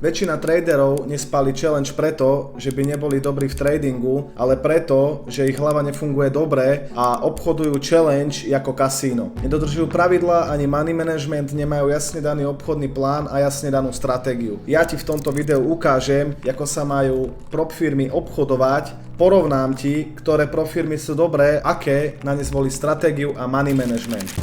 Väčšina traderov nespali challenge preto, že by neboli dobrí v tradingu, ale preto, že ich hlava nefunguje dobre a obchodujú challenge ako kasíno. Nedodržujú pravidlá ani money management, nemajú jasne daný obchodný plán a jasne danú stratégiu. Ja ti v tomto videu ukážem, ako sa majú prop firmy obchodovať, porovnám ti, ktoré prop firmy sú dobré, aké na ne zvolí stratégiu a money management.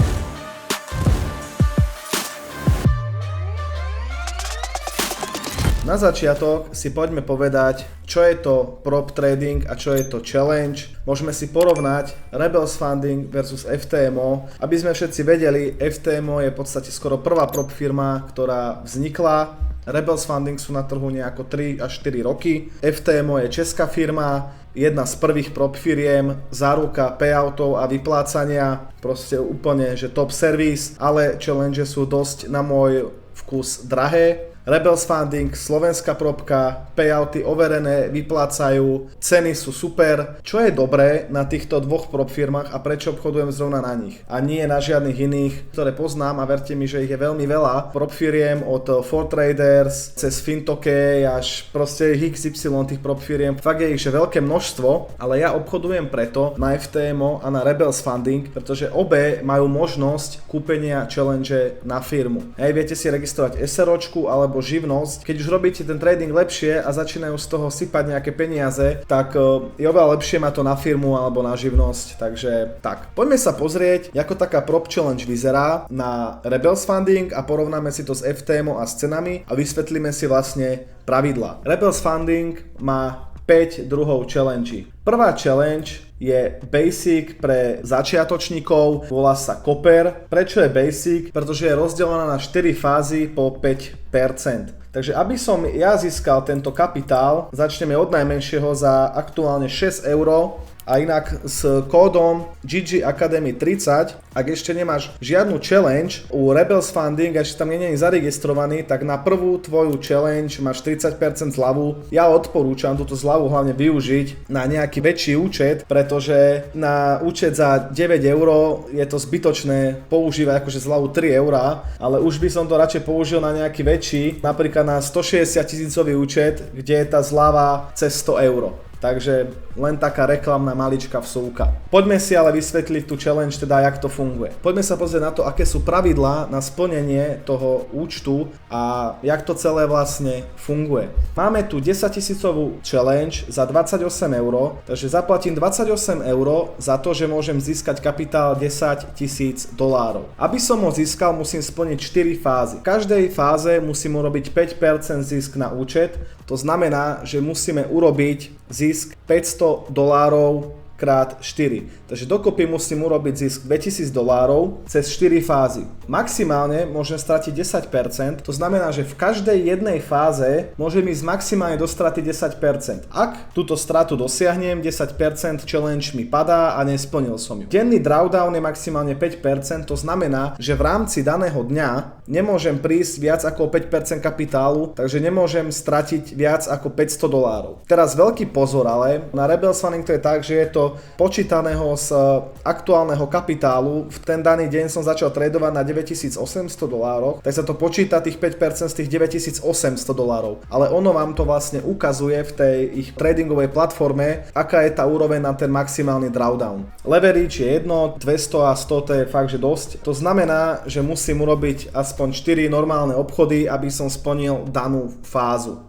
Na začiatok si poďme povedať, čo je to prop trading a čo je to challenge. Môžeme si porovnať Rebels Funding versus FTMO. Aby sme všetci vedeli, FTMO je v podstate skoro prvá prop firma, ktorá vznikla. Rebels Funding sú na trhu nejako 3 až 4 roky. FTMO je česká firma, jedna z prvých prop firiem, záruka payoutov a vyplácania, proste úplne, že top service, ale challenge sú dosť na môj vkus drahé. Rebels Funding, slovenská propka, payouty overené, vyplácajú, ceny sú super. Čo je dobré na týchto dvoch prop firmách a prečo obchodujem zrovna na nich a nie na žiadnych iných, ktoré poznám, a verte mi, že ich je veľmi veľa. Prop firiem od 4Traders cez Fintokay až proste XY tých prop firiem. Fakt je ich že veľké množstvo, ale ja obchodujem preto na FTMO a na Rebels Funding, pretože obe majú možnosť kúpenia challenge na firmu. Hej, viete si registrovať SROčku alebo živnosť. Keď už robíte ten trading lepšie a začínajú z toho sypať nejaké peniaze, tak je oveľa lepšie mať to na firmu alebo na živnosť. Takže tak. Poďme sa pozrieť, ako taká prop challenge vyzerá na Rebels Funding a porovnáme si to s FTMO a s cenami a vysvetlíme si vlastne pravidlá. Rebels Funding má 5 druhov challenge. Prvá challenge je basic pre začiatočníkov, volá sa Copper. Prečo je basic? Pretože je rozdelená na 4 fázy po 5%. Takže aby som ja získal tento kapitál, začneme od najmenšieho za aktuálne 6 €. A inak s kódom GG Academy 30, ak ešte nemáš žiadnu challenge u Rebels Funding a ešte tam nie je zaregistrovaný, tak na prvú tvoju challenge máš 30% zľavu. Ja odporúčam túto zľavu hlavne využiť na nejaký väčší účet, pretože na účet za 9 € je to zbytočné používať akože zľavu 3 €, ale už by som to radšej použil na nejaký väčší, napríklad na 160 000 účet, kde je tá zľava cez 100 €. Takže len taká reklamná maličká vsúka. Poďme si ale vysvetliť tú challenge, teda jak to funguje. Poďme sa pozrieť na to, aké sú pravidlá na splnenie toho účtu a jak to celé vlastne funguje. Máme tu 10 000 challenge za 28 €, takže zaplatím 28 € za to, že môžem získať kapitál 10 000 $. Aby som ho získal, musím splniť 4 fázy. V každej fáze musím urobiť 5% zisk na účet, to znamená, že musíme urobiť zisk 500 $ krát 4. Takže dokopy musím urobiť zisk 2000 $ cez 4 fázy. Maximálne môžem stratiť 10%, to znamená, že v každej jednej fáze môžem ísť maximálne do straty 10%. Ak túto stratu dosiahnem, 10% challenge mi padá a nesplnil som ju. Denný drawdown je maximálne 5%, to znamená, že v rámci daného dňa nemôžem prísť viac ako 5% kapitálu, takže nemôžem stratiť viac ako 500 $. Teraz veľký pozor, ale na Rebels Funding to je tak, že je to počítaného z aktuálneho kapitálu. V ten daný deň som začal tradovať na 9800 $, tak sa to počíta tých 5% z tých 9800 $. Ale ono vám to vlastne ukazuje v tej ich tradingovej platforme, aká je tá úroveň na ten maximálny drawdown. Leverage je 1, 200 a 100 to je fakt, že dosť. To znamená, že musím urobiť aspoň 4 normálne obchody, aby som splnil danú fázu.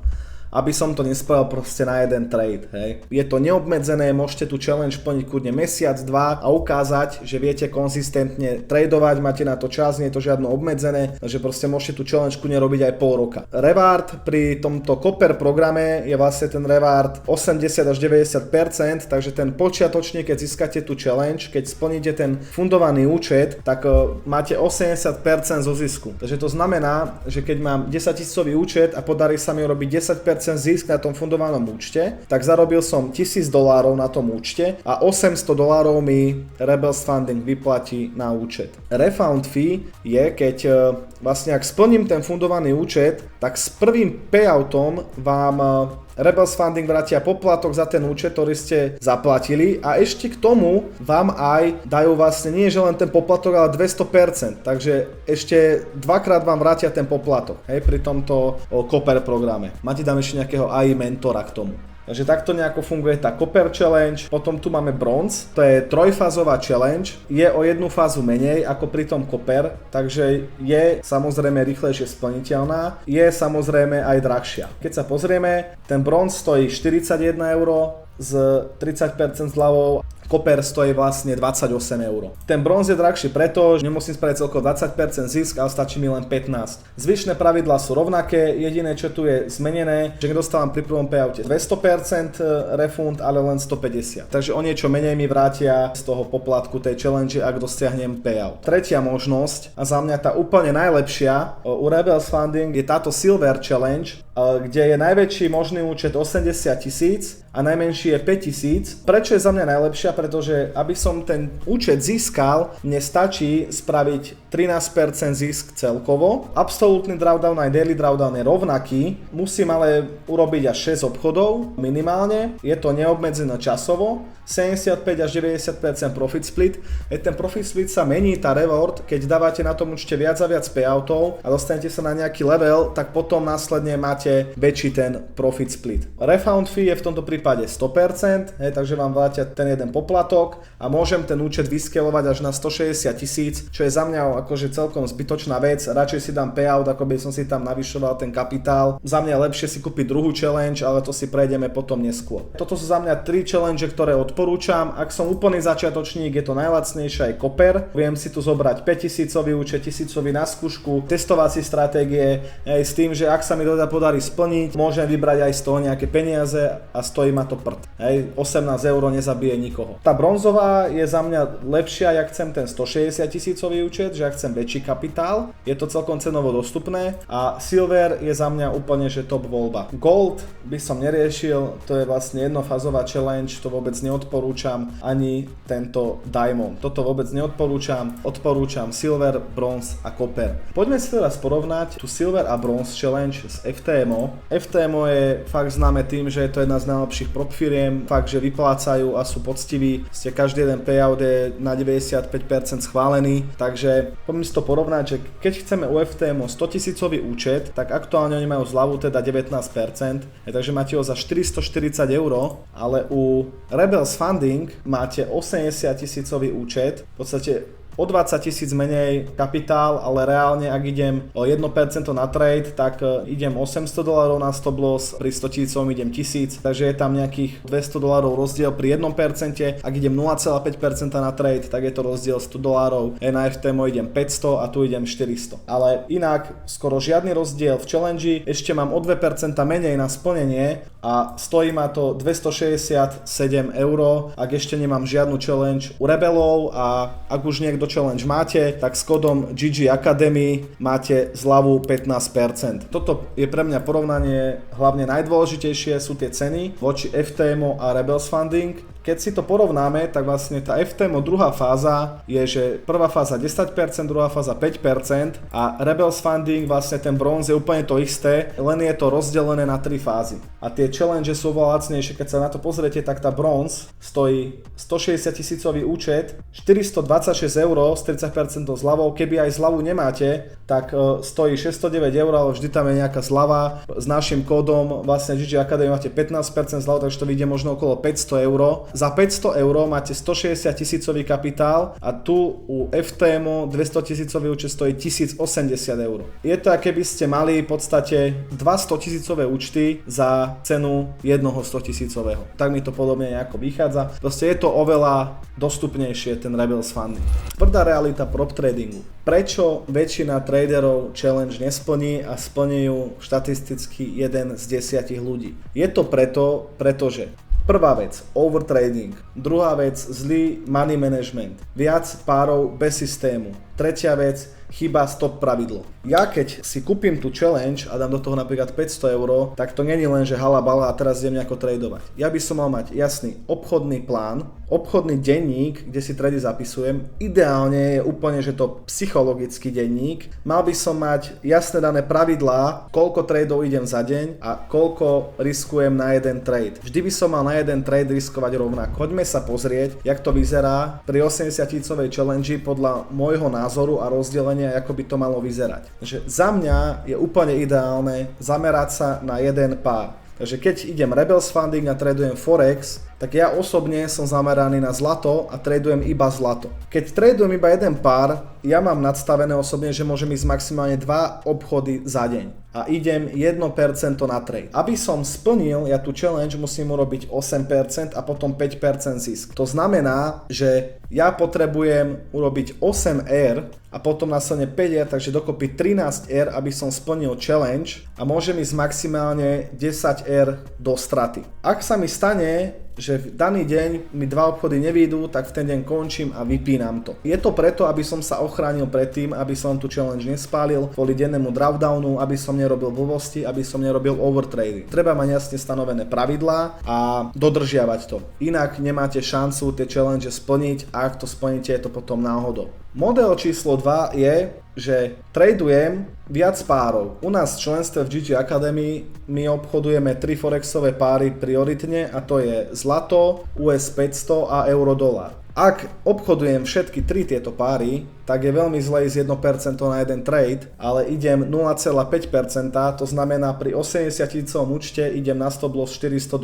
Aby som to nespravil proste na jeden trade, hej. Je to neobmedzené, môžete tu challenge plniť kľudne mesiac, 2 a ukázať, že viete konzistentne tradovať, máte na to čas, nie je to žiadno obmedzené, takže proste môžete tu challenge kľudne robiť aj pol roka. Reward pri tomto Copper programe je vlastne ten reward 80 až 90%, takže ten počiatočník, keď získate tu challenge, keď splníte ten fundovaný účet, tak máte 80% zo zisku. Takže to znamená, že keď mám 10 000 účet a podarí sa mi urobiť 10% zisk na tom fundovanom účte, tak zarobil som 1000 $ na tom účte a 800 $ mi Rebels Funding vyplatí na účet. Refund fee je, keď vlastne ak splním ten fundovaný účet, tak s prvým payoutom vám Rebels Funding vrátia poplatok za ten účet, ktorý ste zaplatili a ešte k tomu vám aj dajú vlastne nie že len ten poplatok, ale 200%, takže ešte dvakrát vám vrátia ten poplatok, hej, pri tomto Copper programe. Máte tam ešte nejakého AI mentora k tomu. Takže takto nejako funguje tá Copper Challenge, potom tu máme Bronze, to je trojfázová challenge, je o jednu fázu menej ako pri tom Copper, takže je samozrejme rýchlejšie splniteľná, je samozrejme aj drahšia. Keď sa pozrieme, ten Bronze stojí 41 € s 30% zľavou, Copper stojí vlastne 28 €. Ten bronz je drahší preto, že nemusím spraviť celkovo 20% zisk, ale stačí mi len 15. Zvyšné pravidlá sú rovnaké, jediné čo tu je zmenené, že nedostávam pri prvom payoute 200% refund, ale len 150. Takže o niečo menej mi vrátia z toho poplatku tej challenge, ak dosiahnem payout. Tretia možnosť, a za mňa tá úplne najlepšia u Rebels Funding, je táto Silver Challenge, kde je najväčší možný účet 80 000 a najmenší je 5 000. Prečo je za mňa najlepšia? Pretože aby som ten účet získal, mne stačí spraviť 13% zisk celkovo. Absolútny drawdown aj daily drawdown je rovnaký, musím ale urobiť až 6 obchodov minimálne, je to neobmedzené časovo, 75 až 90% profit split. Ten profit split sa mení, tá reward, keď dávate na tom účte viac a viac payoutov a dostanete sa na nejaký level, tak potom následne máte väčší ten profit split. Refund fee je v tomto prípade 100%, takže vám vrátia ten jeden poplatok a môžem ten účet vyskelovať až na 160 000, čo je za mňa akože celkom zbytočná vec. Radšej si dám payout, ako by som si tam navyšoval ten kapitál. Za mňa je lepšie si kúpiť druhú challenge, ale to si prejdeme potom neskôr. Toto sú za mňa 3 challenge, ktoré odporúčam. Ak som úplný začiatočník, je to najlacnejšie aj Copper. Viem si tu zobrať 5000 účet, 1000 na skúšku, testovací stratégie, aj s tým, že ak sa mi to podarí splniť, môžem vybrať aj z toho nejaké peniaze a stojí ma to prd. 18 € nezabije nikoho. Tá bronzová je za mňa lepšia, jak chcem ten 160 000 účet, že ak chcem väčší kapitál, je to celkom cenovo dostupné a Silver je za mňa úplne že top voľba. Gold by som neriešil, to je vlastne jednofázová challenge, to vôbec neodporúčam, ani tento Diamond. Toto vôbec neodporúčam, odporúčam Silver, Bronze a Copper. Poďme si teraz porovnať tú Silver a Bronze challenge s FTMO. FTMO je fakt známe tým, že je to jedna z najlepších prop firiem, fakt, že vyplácajú a sú poctiví. Každý jeden payout je na 95% schválený, takže poďme si to porovnať, že keď chceme u FTMO 100 000 účet, tak aktuálne oni majú zľavu teda 19%, takže máte ho za 440 €, ale u Rebels Funding máte 80 000 účet, v podstate o 20 000 menej kapitál, ale reálne ak idem o 1% na trade, tak idem $800 na stop loss, pri 100 000 idem 1000, takže je tam nejakých $200 rozdiel pri 1%, ak idem 0,5% na trade, tak je to rozdiel $100, na FTMO idem 500 a tu idem 400. Ale inak skoro žiadny rozdiel v challenge, ešte mám o 2% menej na splnenie a stojí ma to 267 €, ak ešte nemám žiadnu challenge u Rebelov a ak už niekto challenge máte, tak s kódom GG Academy máte zľavu 15%. Toto je pre mňa porovnanie hlavne najdôležitejšie sú tie ceny voči FTMO a Rebels Funding. Keď si to porovnáme, tak vlastne tá FTMO druhá fáza je, že prvá fáza 10%, druhá fáza 5% a Rebels Funding vlastne ten bronz je úplne to isté, len je to rozdelené na 3 fázy. A tie challenge sú oveľa lacnejšie, keď sa na to pozriete, tak tá bronz stojí 160 000 účet, 426 € s 30% zľavou, keby aj zľavu nemáte, tak stojí 609 €, ale vždy tam je nejaká zľava. S našim kódom vlastne GG Academy máte 15% zľavu, takže to vyjde možno okolo 500 €. Za 500 € máte 160 000 kapitál a tu u FTMO 200 000 účet stojí 1080 €. Je to, aké by ste mali v podstate 2 100 000 účty za cenu jednoho 100 000. Tak mi to podobne nejako vychádza. Proste je to oveľa dostupnejšie ten Rebels Funding. Tvrdá realita prop tradingu. Prečo väčšina traderov challenge nesplní a splní ju štatisticky 1 z 10 ľudí? Je to pretože prvá vec, overtrading. Druhá vec, zlý money management. Viac párov bez systému. Tretia vec, chýba stop pravidlo. Ja keď si kúpim tú challenge a dám do toho napríklad 500 €, tak to není len, že hala bala a teraz idem nejako tradovať. Ja by som mal mať jasný obchodný plán, obchodný denník, kde si trady zapisujem. Ideálne je úplne, že to psychologický denník. Mal by som mať jasne dané pravidlá, koľko tradeov idem za deň a koľko riskujem na jeden trade. Vždy by som mal na jeden trade riskovať rovnako. Poďme sa pozrieť, jak to vyzerá pri 80-tisícovej challenge podľa môjho názoru a rozdelenia, ako by to malo vyzerať. Takže za mňa je úplne ideálne zamerať sa na jeden pár. Takže keď idem Rebels Funding a tradujem Forex, tak ja osobne som zameraný na zlato a tradujem iba zlato. Keď tradujem iba jeden pár, ja mám nadstavené osobne, že môžem ísť maximálne 2 obchody za deň. A idem 1% na trade. Aby som splnil, ja tú challenge musím urobiť 8% a potom 5% zisk. To znamená, že ja potrebujem urobiť 8 R a potom následne 5 R, takže dokopy 13 R, aby som splnil challenge a môžem ísť maximálne 10 R do straty. Ak sa mi stane, že v daný deň mi 2 obchody nevyjdú, tak v ten deň končím a vypínam to. Je to preto, aby som sa ochránil pred tým, aby som tú challenge nespálil kvôli dennému drawdownu, aby som nerobil blbosti, aby som nerobil overtrading. Treba mať jasne stanovené pravidlá a dodržiavať to. Inak nemáte šancu tie challenge splniť a ak to splníte, je to potom náhodou. Model číslo 2 je, že tradujem viac párov. U nás v členstve v GG Academy my obchodujeme 3 forexové páry prioritne a to je zlato, US 500 a euro dolár. Ak obchodujem všetky 3 tieto páry, tak je veľmi zle ísť 1% na jeden trade, ale idem 0,5%, to znamená pri 80-tisícovom účte idem na stop loss $400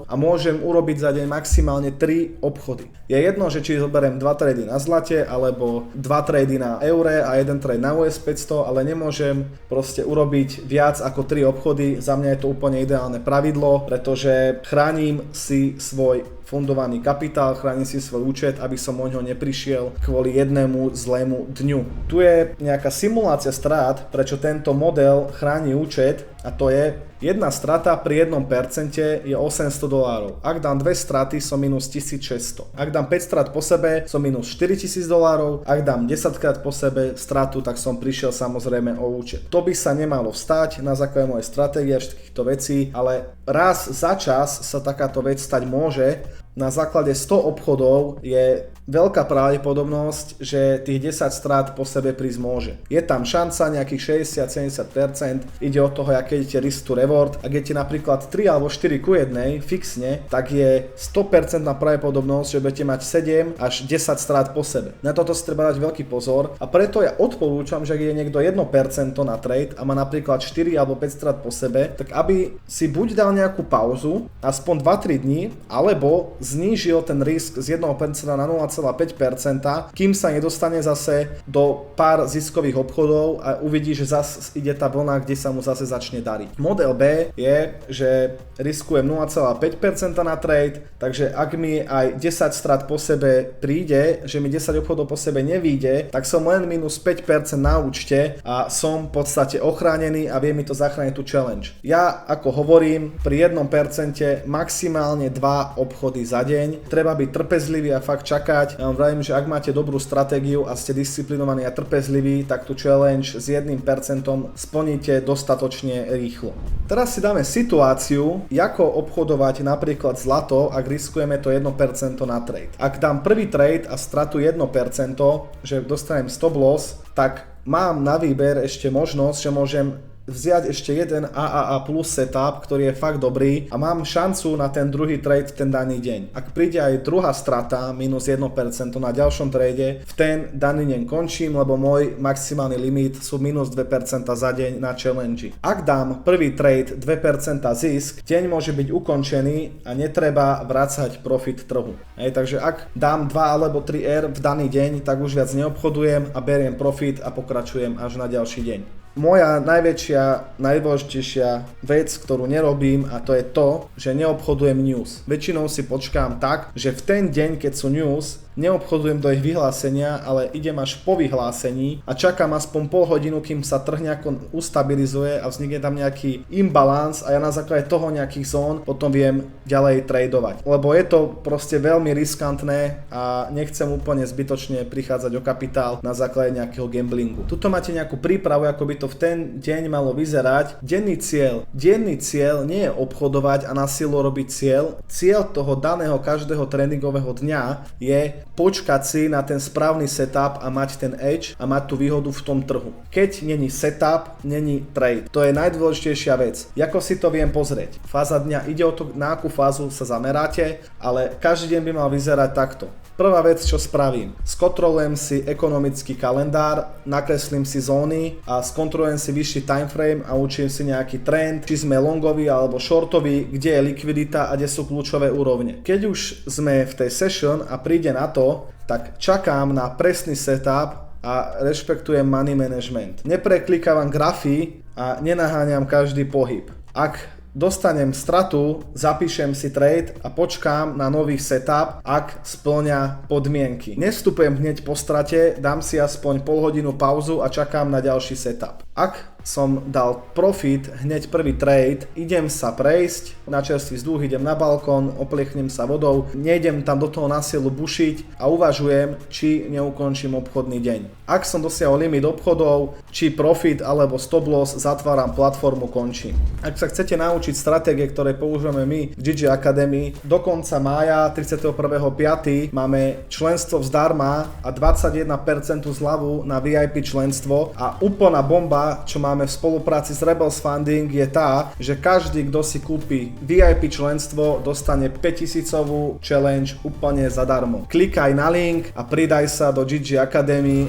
a môžem urobiť za deň maximálne 3 obchody. Je jedno, že či zoberiem 2 trady na zlate, alebo 2 trady na eure a 1 trade na US 500, ale nemôžem proste urobiť viac ako 3 obchody. Za mňa je to úplne ideálne pravidlo, pretože chránim si svoj fundovaný kapitál, chránim si svoj účet, aby som o ňo neprišiel kvôli jednému zlému dňu. Tu je nejaká simulácia strát, prečo tento model chráni účet a to je jedna strata pri 1% je $800. Ak dám 2 straty, som minus 1600. Ak dám 5 strat po sebe, som minus $4000. Ak dám 10 krát po sebe stratu, tak som prišiel samozrejme o účet. To by sa nemalo stať na základe mojej stratégie a všetkýchto vecí, ale raz za čas sa takáto vec stať môže. Na základe 100 obchodov je veľká pravdepodobnosť, že tých 10 strát po sebe prísť môže. Je tam šanca nejakých 60-70%, ide od toho, aké idete risk to reward. Ak idete napríklad 3 alebo 4 ku 1 fixne, tak je 100% pravdepodobnosť, že budete mať 7 až 10 strát po sebe. Na toto si treba dať veľký pozor a preto ja odporúčam, že ak je niekto 1% na trade a má napríklad 4 alebo 5 strát po sebe, tak aby si buď dal nejakú pauzu, aspoň 2-3 dní, alebo znížil ten risk z 1% na 0,5%, kým sa nedostane zase do pár ziskových obchodov a uvidí, že zase ide tá vlna, kde sa mu zase začne dariť. Model B je, že riskujem 0,5% na trade, takže ak mi aj 10 strát po sebe príde, že mi 10 obchodov po sebe nevíde, tak som len minus 5% na účte a som v podstate ochránený a vie mi to zachrániť tú challenge. Ja, ako hovorím, pri 1% maximálne 2 obchody za deň. Treba byť trpezlivý a fakt čakať. Ja vám vravím, že ak máte dobrú stratégiu a ste disciplinovaní a trpezliví, tak tú challenge s 1% splníte dostatočne rýchlo. Teraz si dáme situáciu, ako obchodovať napríklad zlato, ak riskujeme to 1% na trade. Ak dám prvý trade a stratu 1%, že dostanem stop loss, tak mám na výber ešte možnosť, že môžem vziať ešte jeden AAA plus setup, ktorý je fakt dobrý a mám šancu na ten druhý trade ten daný deň. Ak príde aj druhá strata minus 1% na ďalšom trade, v ten daný deň končím, lebo môj maximálny limit sú minus 2% za deň na challenge. Ak dám prvý trade 2% zisk, deň môže byť ukončený a netreba vracať profit trhu. Takže ak dám 2 alebo 3 R v daný deň, tak už viac neobchodujem a beriem profit a pokračujem až na ďalší deň. Moja najväčšia, najdôležitejšia vec, ktorú nerobím, a to je to, že neobchodujem news. Väčšinou si počkám tak, že v ten deň, keď sú news, neobchodujem do ich vyhlásenia, ale idem až po vyhlásení a čakám aspoň pol hodinu, kým sa trh nejako ustabilizuje a vznikne tam nejaký imbalans a ja na základe toho nejakých zón potom viem ďalej tradovať. Lebo je to proste veľmi riskantné a nechcem úplne zbytočne prichádzať o kapitál na základe nejakého gamblingu. Tuto máte nejakú prípravu, ako by to v ten deň malo vyzerať. Denný cieľ nie je obchodovať a na silu robiť cieľ. Cieľ toho daného každého tréningového dňa je počkať si na ten správny setup a mať ten edge a mať tú výhodu v tom trhu. Keď není setup, není trade. To je najdôležitejšia vec. Ako si to viem pozrieť? Fáza dňa, ide o to, na akú fázu sa zameráte, ale každý deň by mal vyzerať takto. Prvá vec, čo spravím, skontrolujem si ekonomický kalendár, nakreslím si zóny a skontrolujem si vyšší timeframe a učím si nejaký trend, či sme longoví alebo shortoví, kde je likvidita a kde sú kľúčové úrovne. Keď už sme v tej session a príde na to, tak čakám na presný setup a rešpektujem money management. Nepreklikávam grafy a nenaháňam každý pohyb. Ak dostanem stratu, zapíšem si trade a počkám na nový setup, ak spĺňa podmienky. Nevstupujem hneď po strate, dám si aspoň pol hodinu pauzu a čakám na ďalší setup. Ak som dal profit, hneď prvý trade, idem sa prejsť na čerstvý vzduch, idem na balkón, opliechnem sa vodou, nejdem tam do toho na silu bušiť a uvažujem, či neukončím obchodný deň. Ak som dosiahol limit obchodov, či profit alebo stop loss, zatváram platformu, končím. Ak sa chcete naučiť stratégie, ktoré používame my v GG Academy, do konca mája 31.5. máme členstvo zdarma a 21% zľavu na VIP členstvo a úplná bomba, čo máme v spolupráci s Rebels Funding, je tá, že každý, kto si kúpi VIP členstvo, dostane 5000 challenge úplne zadarmo. Klikaj na link a pridaj sa do GG Academy.